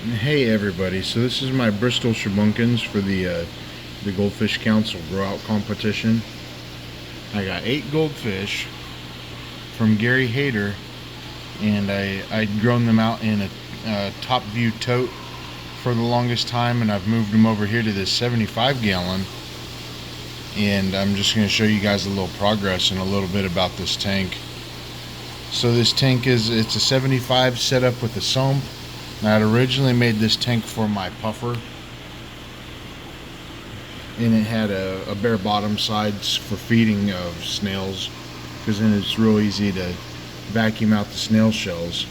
Hey everybody, so this is my Bristol shubunkins for the Goldfish Council growout competition. I got 8 goldfish from Gary Hayter, and I'd grown them out in a top view tote for the longest time, and I've moved them over here to this 75 gallon, and I'm just going to show you guys a little progress and a little bit about this tank. So this tank it's a 75 set up with a sump. I had originally made this tank for my puffer, and it had a bare bottom sides for feeding of snails, because then it's real easy to vacuum out the snail shells.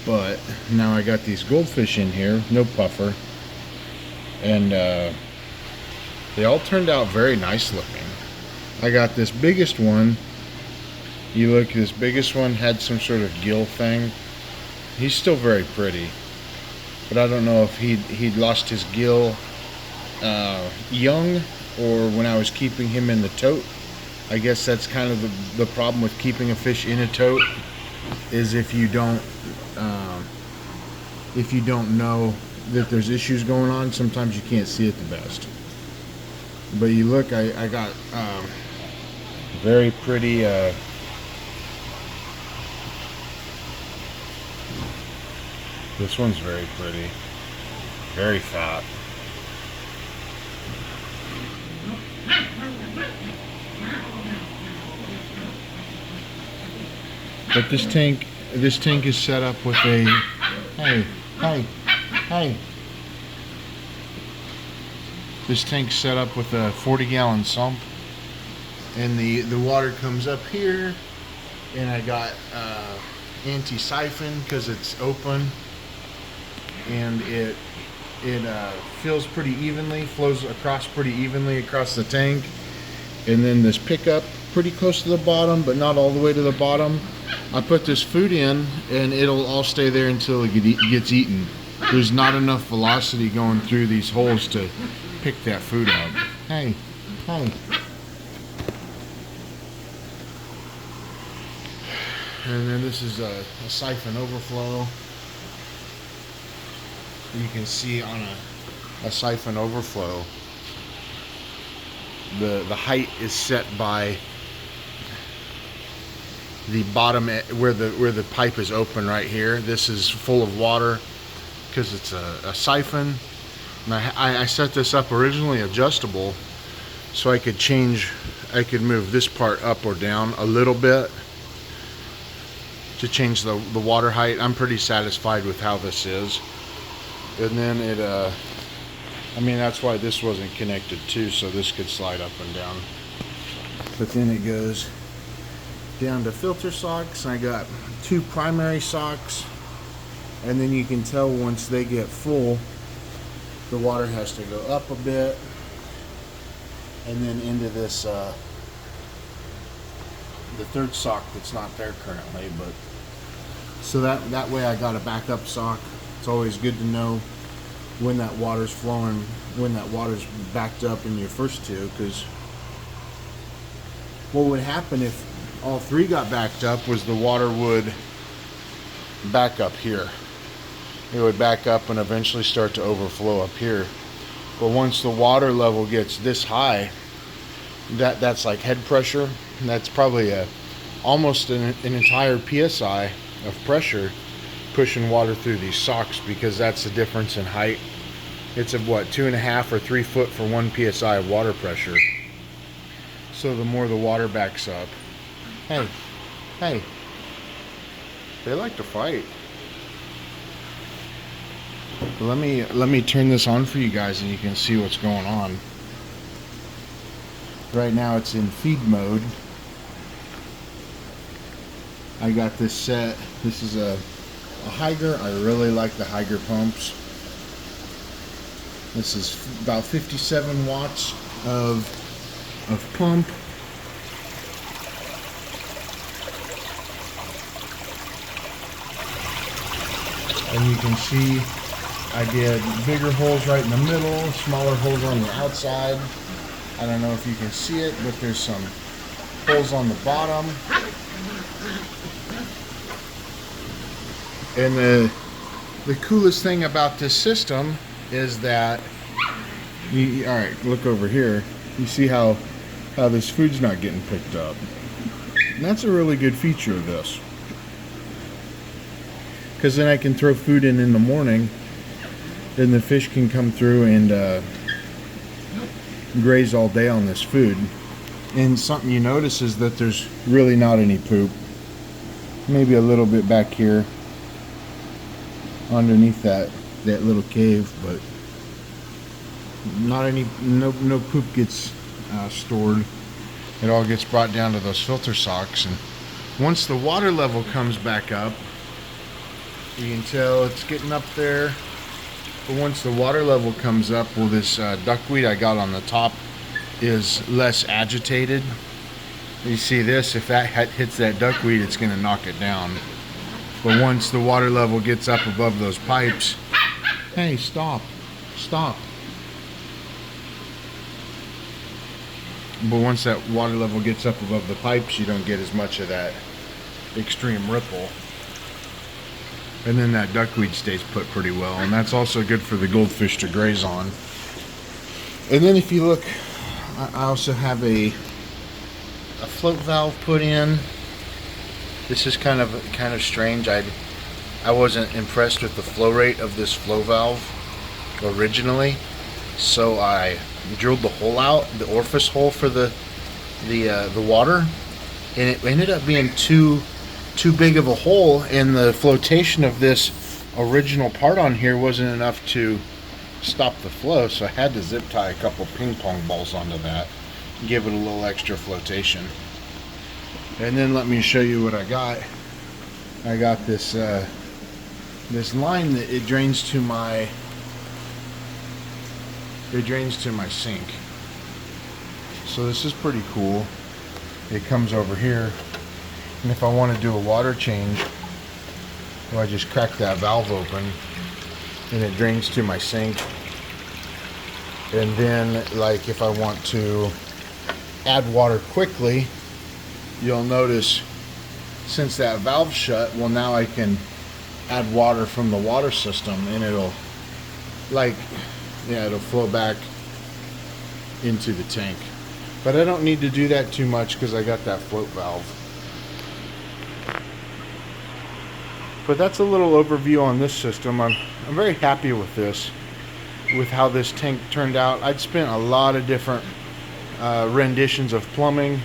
But now I got these goldfish in here, no puffer, and they all turned out very nice looking. I got this biggest one. You look, this biggest one had some sort of gill thing. He's still very pretty, but I don't know if he'd lost his gill young or when I was keeping him in the tote. I guess that's kind of the problem with keeping a fish in a tote, is if you don't know that there's issues going on, sometimes you can't see it the best. But you look, I got very pretty this one's very pretty, very fat. But this tank is set up with a hey. This tank's set up with a 40-gallon sump, and the water comes up here, and I got anti-siphon because it's open, and it fills pretty evenly, flows across pretty evenly across the tank. And then this pickup pretty close to the bottom, but not all the way to the bottom. I put this food in, and it'll all stay there until it gets eaten. There's not enough velocity going through these holes to pick that food out. Hey. And then this is a siphon overflow. You can see on a siphon overflow, the height is set by the bottom where the pipe is open right here. This is full of water because it's a siphon. And I set this up originally adjustable, so I could move this part up or down a little bit to change the water height. I'm pretty satisfied with how this is. And then that's why this wasn't connected too, so this could slide up and down. But then it goes down to filter socks. I got 2 primary socks, and then you can tell once they get full, the water has to go up a bit, and then into this the 3rd sock that's not there currently. But so that way I got a backup sock. It's always good to know when that water's flowing, when that water's backed up in your first 2, because what would happen if all 3 got backed up was the water would back up here. It would back up and eventually start to overflow up here. But once the water level gets this high, that's like head pressure. That's probably almost an entire PSI of pressure pushing water through these socks, because that's the difference in height. It's 2.5 or 3 foot for 1 PSI of water pressure. So the more the water backs up, hey, they like to fight. But let me turn this on for you guys, and you can see what's going on. Right now it's in feed mode. I got this set. This is a Higer. I really like the Higer pumps. This is about 57 watts of pump. And you can see I did bigger holes right in the middle, smaller holes on the outside. I don't know if you can see it, but there's some holes on the bottom. And The coolest thing about this system is that, all right, look over here. You see how this food's not getting picked up. And that's a really good feature of this. Because then I can throw food in the morning, and the fish can come through and graze all day on this food. And something you notice is that there's really not any poop. Maybe a little bit back here underneath that little cave, but not any, no poop gets stored. It all gets brought down to those filter socks, and once the water level comes back up, you can tell it's getting up there. But once the water level comes up, well, this duckweed I got on the top is less agitated. You see this, if that hits that duckweed, it's going to knock it down. But once the water level gets up above those pipes, hey, stop. But once that water level gets up above the pipes, you don't get as much of that extreme ripple. And then that duckweed stays put pretty well, and that's also good for the goldfish to graze on. And then if you look, I also have a float valve put in. This is kind of strange. I wasn't impressed with the flow rate of this flow valve originally, so I drilled the hole out, the orifice hole for the water, and it ended up being too big of a hole, and the flotation of this original part on here wasn't enough to stop the flow, so I had to zip tie a couple ping pong balls onto that and give it a little extra flotation. And then let me show you what I got. I got this this line that it drains to my sink. So this is pretty cool. It comes over here, and if I want to do a water change, well, I just crack that valve open and it drains to my sink. And then, like, if I want to add water quickly, you'll notice since that valve's shut, well, now I can add water from the water system, and it'll, like, yeah, it'll flow back into the tank. But I don't need to do that too much because I got that float valve. But that's a little overview on this system. I'm very happy with this, with how this tank turned out. I'd spent a lot of different renditions of plumbing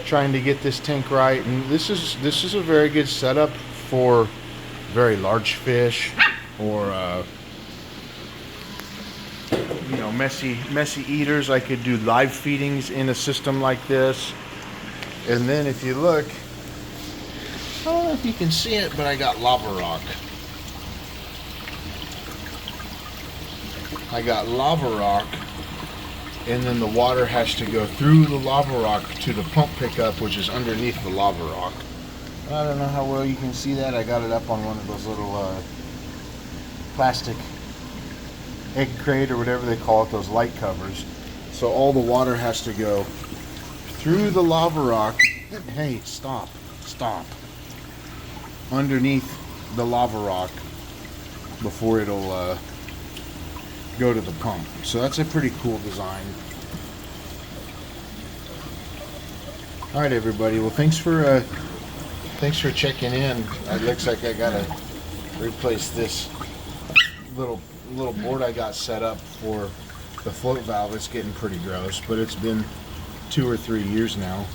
trying to get this tank right, and this is a very good setup for very large fish, or you know, messy eaters. I could do live feedings in a system like this. And then if you look, I don't know if you can see it, but I got lava rock. And then the water has to go through the lava rock to the pump pickup, which is underneath the lava rock. I don't know how well you can see that. I got it up on one of those little plastic egg crate or whatever they call it, those light covers. So all the water has to go through the lava rock. Hey, stop. Underneath the lava rock before it'll go to the pump. So that's a pretty cool design. All right, everybody. Well, thanks for checking in. It looks like I gotta replace this little board I got set up for the float valve. It's getting pretty gross, but it's been 2 or 3 years now.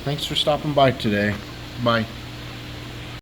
Thanks for stopping by today. Bye.